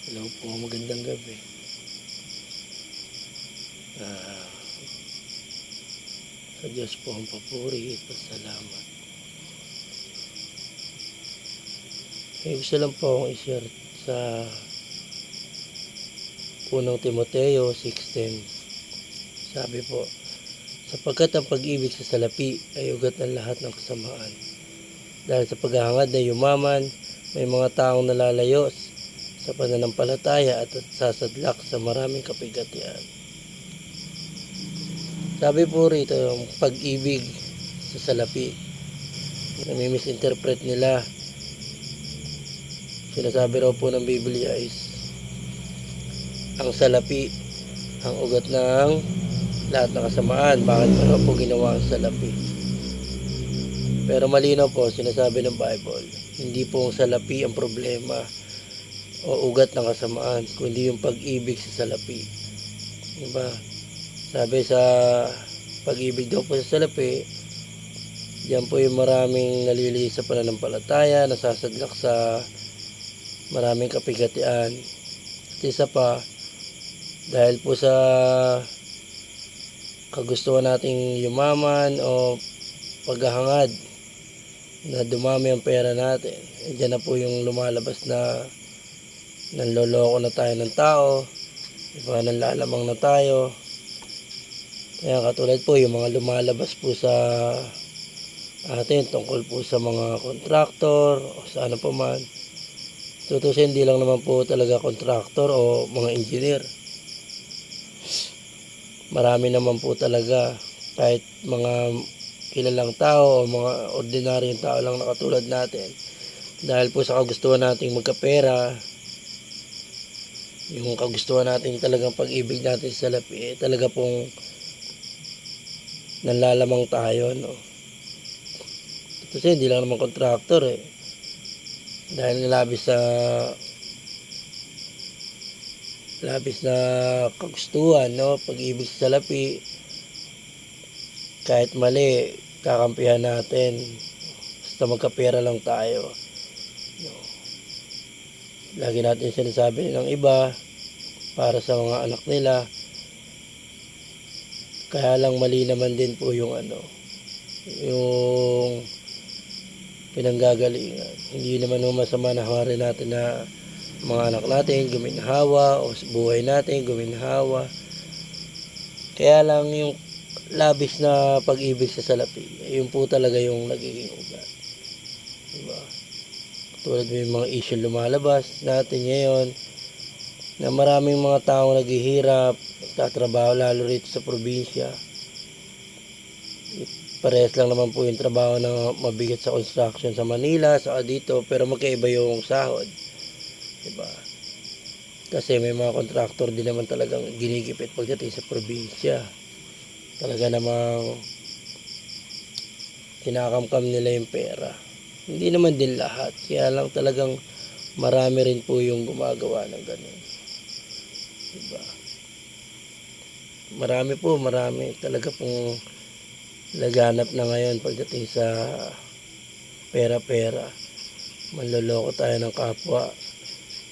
Hello po, magandang gabi. Ah, sa Diyos po ang papuri at pasalamat. May gusto lang po akong i-share sa unang Timoteo 6:10. Sabi po, sapagkat ang pag-ibig sa salapi ay ugat ng lahat ng kasamaan. Dahil sa paghahangad na yumaman, may mga taong nalalayo sa pananampalataya at sasadlak sa maraming kapigatian. Sabi po rito, yung pag-ibig sa salapi, nami-misinterpret nila. Sinasabi raw po ng Biblia is ang salapi ang ugat ng lahat ng kasamaan. Bakit pa raw po ginawa ang salapi? Pero malinaw po, sinasabi ng Bible, hindi po ang salapi ang problema o ugat ng kasamaan, kundi yung pag-ibig sa salapi. Diba? Sabi sa pag-ibig daw po sa salapi, diyan po yung maraming nalilihi sa pananampalataya, nasasadlak sa maraming kapigatian. At isa pa, dahil po sa kagustuhan nating yumaman o paghahangad na dumami ang pera natin, diyan na po yung lumalabas na nanloloko na tayo ng tao, diba, nanlalamang na tayo. Kaya katulad po yung mga lumalabas po sa atin tungkol po sa mga kontraktor o sa ano pa man. Tutusin, hindi lang naman po talaga kontraktor o mga engineer. Marami naman po talaga, kahit mga kilalang tao o mga ordinaryong tao lang na katulad natin, dahil po sa kagustuhan nating magkapera, yung kagustuhan nating talagang pag-ibig natin sa salapi, talaga pong nanlalamang tayo, no? Kasi hindi lang naman kontraktor dahil labis na kagustuhan, no, pag-ibig sa salapi, kahit mali kakampihan natin basta magkapera lang tayo, no. Lagi natin sinasabi ng iba para sa mga anak nila, kaya lang mali naman din po yung yung pinanggagalingan. Hindi naman masama na hawarin natin na mga anak natin guminhawa o buhay natin guminhawa. Kaya lang yung labis na pag-ibig sa salapi, yun po talaga yung nagiging ugat, diba? Tulad may mga issue lumalabas natin ngayon na maraming mga taong naghihirap, nagtatrabaho lalo rito sa probinsya. Parehas lang naman po yung trabaho na mabigat sa construction sa Manila, sa dito, pero magkaiba yung sahod, diba? Kasi may mga kontraktor din naman talagang ginigipit pagdating sa probinsya. Talaga namang kinakamkam nila yung pera. Hindi naman din lahat, kaya lang talagang marami rin po yung gumagawa ng ganun, diba? Marami talaga pong laganap na ngayon pagdating sa pera-pera. Manloloko tayo ng kapwa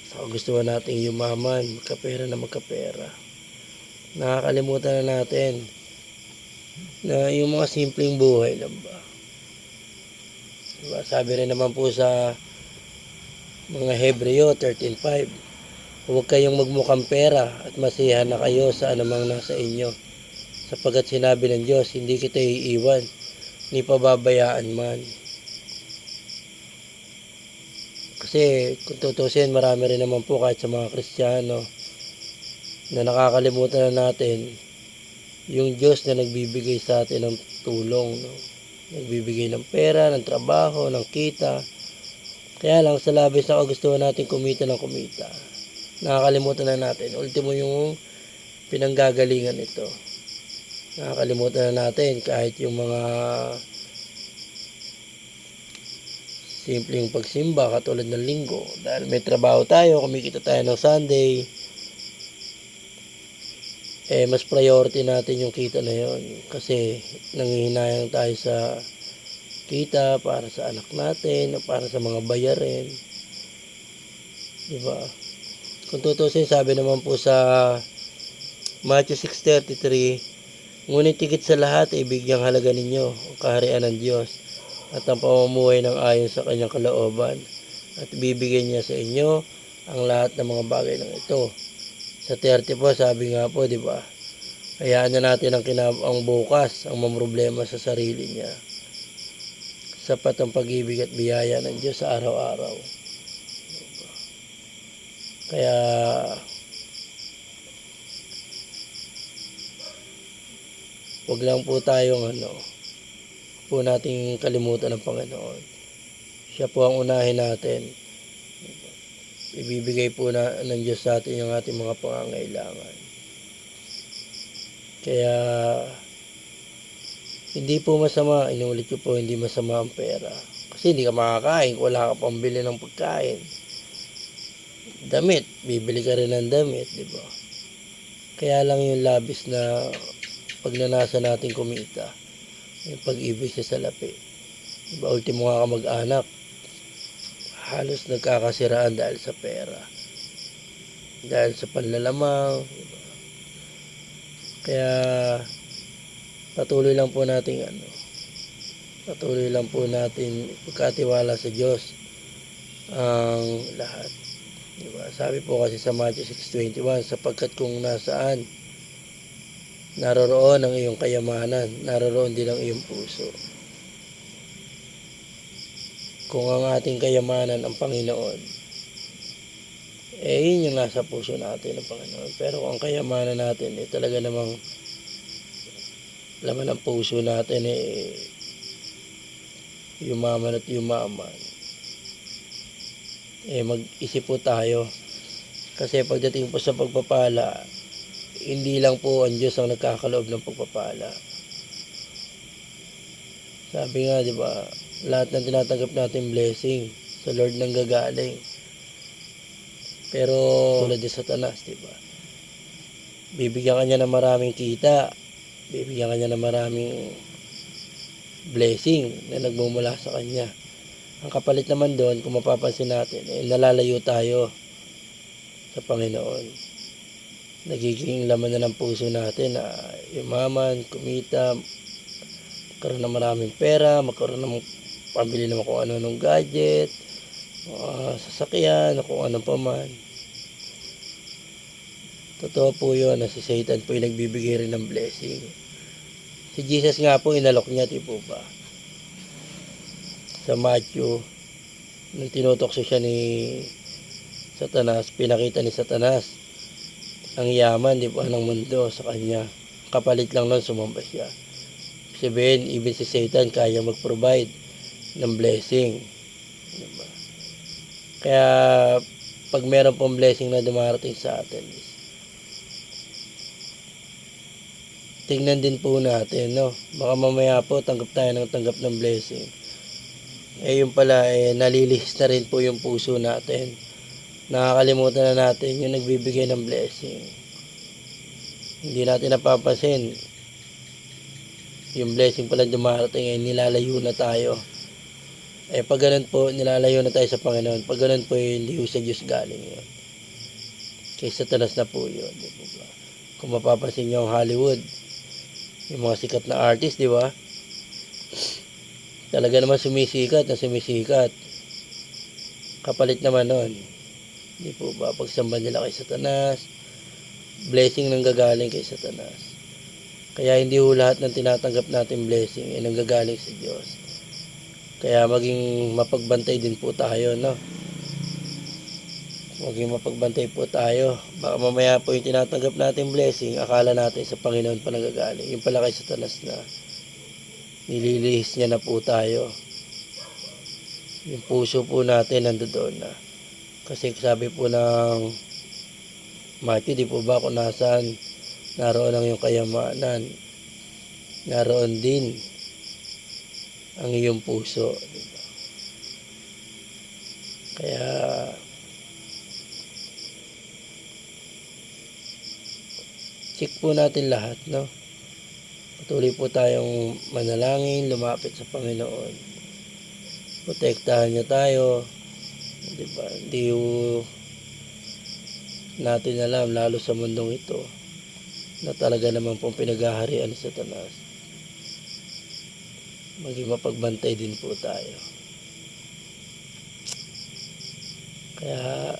sa kagustuhan nating yumaman, magkapera na magkapera. Nakakalimutan na natin na yung mga simpleng buhay lang ba, diba? Sabi rin naman po sa mga Hebreo 13:5, huwag kayong magmukhang pera at masiyahan na kayo sa anumang nasa inyo, sapagkat sinabi ng Diyos, hindi kita iiwan ni pababayaan man. Kasi kung tutusin, marami rin naman po kahit sa mga Kristiyano na nakakalimutan na natin yung Diyos na nagbibigay sa atin ng tulong, no? Nagbibigay ng pera, ng trabaho, ng kita. Kaya lang sa labis na kagustuhan natin kumita ng kumita, nakakalimutan na natin ultimo yung pinanggagalingan nito. Nakakalimutan na natin kahit yung mga simpleng pagsimba katulad ng linggo, dahil may trabaho tayo, kumikita tayo ng Sunday, mas priority natin yung kita na yon, kasi nanghihinayang tayo sa kita para sa anak natin o para sa mga bayarin, diba? Kung tutusin, sabi naman po sa Matthew 6:33, ngunit higit sa lahat ay bigyang halaga ninyo ang kaharian ng Diyos at ang pamumuhay ng ayon sa kanyang kalooban, at bibigyan niya sa inyo ang lahat ng mga bagay ng ito. Sa 30 po, sabi nga po, di ba? Hayaan na natin ang bukas, ang mamroblema sa sarili niya. Sapat ang pag-ibig at biyaya ng Diyos sa araw-araw. Kaya wag lang po tayong po nating kalimutan ng Panginoon. Siya po ang unahin natin. Ibibigay po ng Diyos sa atin yung ating mga pangangailangan. Kaya hindi po masama, inuulit ko po, hindi masama ang pera. Kasi hindi ka makakain, wala ka pambili ng pagkain. Damit, bibili ka rin ng damit, di ba? Kaya lang yung labis na pagnanasa natin kumita, yung pag-ibig sa salapi. Diba, ultimo nga kamag-anak, halos nagkakasiraan dahil sa pera. Dahil sa panlalamang. Diba? Kaya patuloy lang po natin pagkatiwala sa Diyos ang lahat. Diba? Sabi po kasi sa Matthew 6:21, sapagkat kung nasaan naroroon ang iyong kayamanan, naroroon din ang iyong puso. Kung ang ating kayamanan ang Panginoon, yun yung nasa puso natin ng Panginoon. Pero kung ang kayamanan natin, talaga namang laman ng puso natin, yumaman at yumaman. Mag-isip po tayo. Kasi pagdating po sa pagpapala, hindi lang po ang Diyos ang nagkakaloob ng pagpapala. Sabi nga, di ba, lahat ng tinatanggap natin blessing sa Lord nang gagaling. Pero tulad ni Satanas, di ba, bibigyan kanya ng maraming kita, bibigyan kanya ng maraming blessing na nagmumula sa kanya. Ang kapalit naman doon, kung mapapansin natin, nalalayo tayo sa Panginoon. Nagiging laman na ng puso natin na yumaman, kumita, magkaroon ng maraming pera, magkaroon ng pambili naman kung ano-anong gadget, sasakyan, kung ano pa man. Totoo po yun na si Satan po yung nagbibigay rin ng blessing. Si Jesus nga po, inalok niya, di po ba? Sa Matthew, nung tinutokso siya ni Satanas, pinakita ni Satanas ang yaman, di ba, ng mundo sa kanya. Kapalit lang nun, sumamba siya. Sabihin, even si Satan kaya mag-provide ng blessing. Diba? Kaya pag meron pong blessing na dumarating sa atin, tingnan din po natin, no? Baka mamaya po tanggap tayo ng blessing. Yung pala, nalilihis na rin po yung puso natin. Nakakalimutan na natin yung nagbibigay ng blessing. Hindi natin napapansin, yung blessing pala dumarating, nilalayo na tayo. Pag ganun po, nilalayo na tayo sa Panginoon. Pag ganun po, hindi sa Diyos galing yun. Kay Satanas na po yun. Di ba? Kung mapapansin nyo ang Hollywood, yung mga sikat na artist, di ba? Talaga naman sumisikat. Kapalit naman nun, di po ba, pagsamba nila kay Satanas, blessing nang gagaling kay Satanas. Kaya hindi ho lahat ng tinatanggap natin blessing ay nanggagaling sa Diyos. Kaya maging mapagbantay din po tayo, no? Maging mapagbantay po tayo. Baka mamaya po yung tinatanggap natin blessing, akala natin sa Panginoon pa nanggagaling. Yung pala kay Satanas na nililihis niya na po tayo. Yung puso po natin nandoon na. Kasi sabi po ng Matthew, di po ba, kung nasaan naroon ang iyong kayamanan, naroon din ang iyong puso. Diba? Kaya check po natin lahat, no? Patuloy po tayong manalangin, lumapit sa Panginoon. Protektahan niya tayo. Diba? Hindi natin alam, lalo sa mundong ito, na talaga naman pong pinaghaharian ni Satanas. Maging mapagbantay din po tayo. Kaya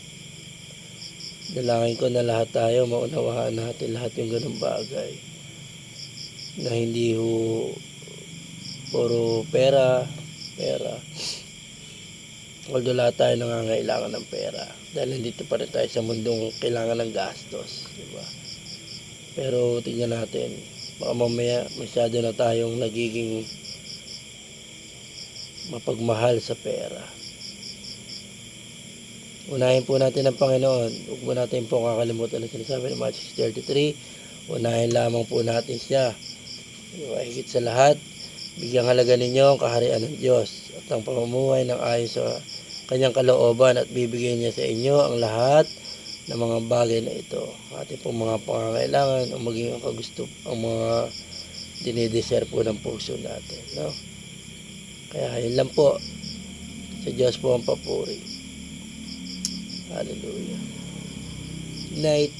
dalangin ko na lahat tayo maunawaan natin lahat yung ganung bagay, na hindi ho puro pera. Although lahat tayo nangangailangan ng pera, dahil nandito pa rin tayo sa mundong kailangan ng gastos, diba? Pero tingnan natin, baka mamaya masyado na tayong nagiging mapagmahal sa pera. Unahin po natin ang Panginoon. Huwag po natin po kakalimutan ang sinasabi ng Matthew 33. Unahin lamang po natin siya. Diba? Higit sa lahat, bigyang halaga ninyo ang kaharian ng Diyos at ang pamumuhay ng ayon sa kanyang kalooban, at bibigyan niya sa inyo ang lahat ng mga bagay na ito. Ating pong mga pangangailangan o maging ang kagusto, ang mga dinideserve po ng puso natin. No? Kaya yun lang po. Sa Diyos po ang papuri. Hallelujah. Night.